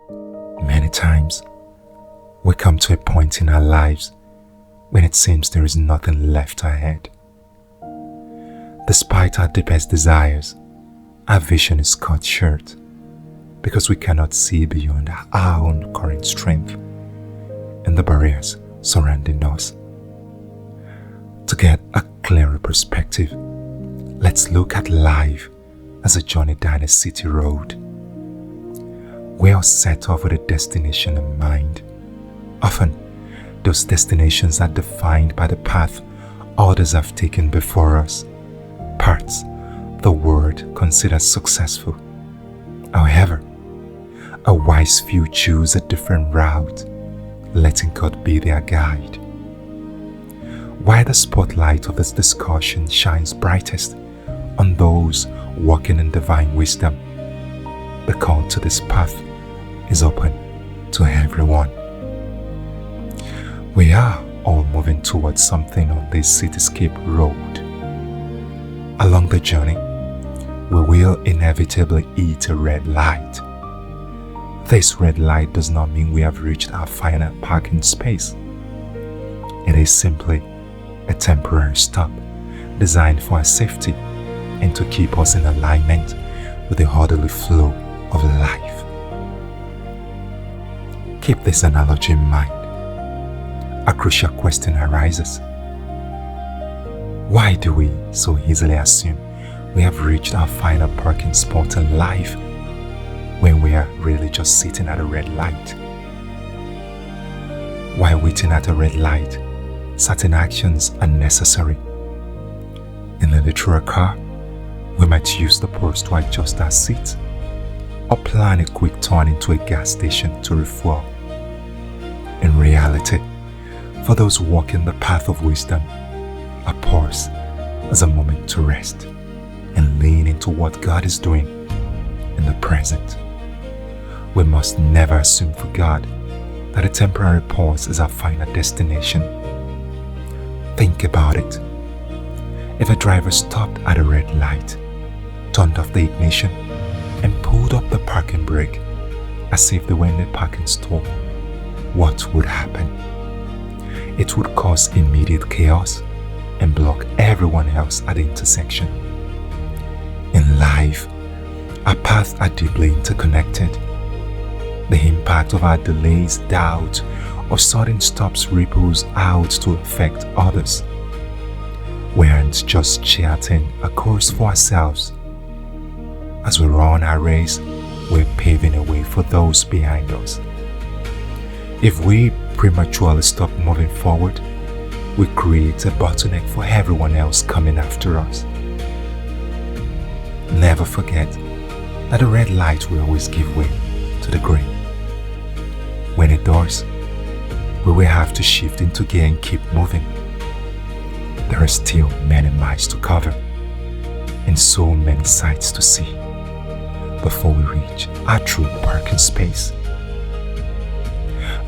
Many times, we come to a point in our lives when it seems there is nothing left ahead. Despite our deepest desires, our vision is cut short because we cannot see beyond our own current strength and the barriers surrounding us. To get a clearer perspective, let's look at life as a journey down a city road. We are set off with a destination in mind. Often, those destinations are defined by the path others have taken before us, paths the world considers successful. However, a wise few choose a different route, letting God be their guide. While the spotlight of this discussion shines brightest on those walking in divine wisdom, the call to this path is open to everyone. We are all moving towards something on this cityscape road. Along the journey, we will inevitably hit a red light. This red light does not mean we have reached our final parking space. It is simply a temporary stop designed for our safety and to keep us in alignment with the orderly flow of life. Keep this analogy in mind. A crucial question arises. Why do we so easily assume we have reached our final parking spot in life when we are really just sitting at a red light? While waiting at a red light, certain actions are necessary. In a literal car, we might use the pause to adjust our seat or plan a quick turn into a gas station to refuel. In reality, for those walking the path of wisdom, a pause is a moment to rest and lean into what God is doing in the present. We must never assume for God that a temporary pause is our final destination. Think about it. If a driver stopped at a red light, turned off the ignition, and pulled up the parking brake as if they were in a parking stall, what would happen? It would cause immediate chaos and block everyone else at the intersection. In life, our paths are deeply interconnected. The impact of our delays, doubt, or sudden stops ripples out to affect others. We aren't just charting a course for ourselves. As we run our race, we're paving a way for those behind us. If we prematurely stop moving forward, we create a bottleneck for everyone else coming after us. Never forget that the red light will always give way to the green. When it does, we will have to shift into gear and keep moving. There are still many miles to cover and so many sights to see before we reach our true parking space.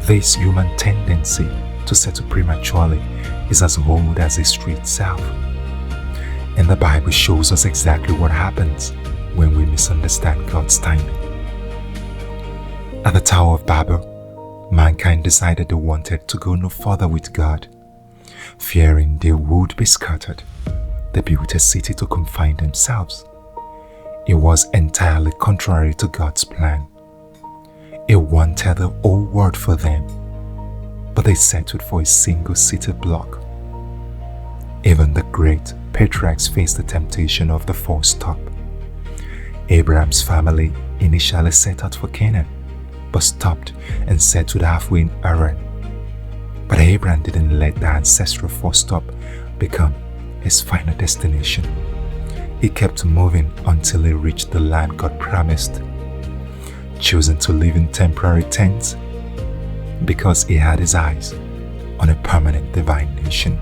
This human tendency to settle prematurely is as old as history itself. And the Bible shows us exactly what happens when we misunderstand God's timing. At the Tower of Babel, mankind decided they wanted to go no further with God. Fearing they would be scattered, they built a city to confine themselves. It was entirely contrary to God's plan. He wanted the whole world for them, but they settled for a single city block. Even the great patriarchs faced the temptation of the false top. Abraham's family initially set out for Canaan, but stopped and settled halfway in Haran. But Abraham didn't let the ancestral first stop become his final destination. He kept moving until he reached the land God promised, choosing to live in temporary tents because he had his eyes on a permanent divine nation.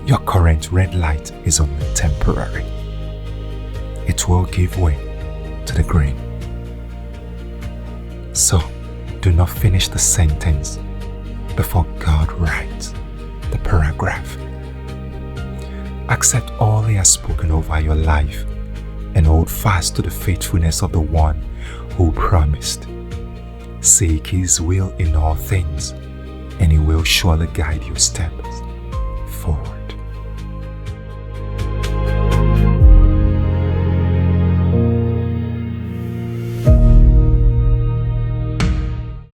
Your current red light is only temporary. It will give way to the green. So, do not finish the sentence before God writes the paragraph. Accept all He has spoken over your life and hold fast to the faithfulness of the one who promised Seek His will in all things, and He will surely guide your step.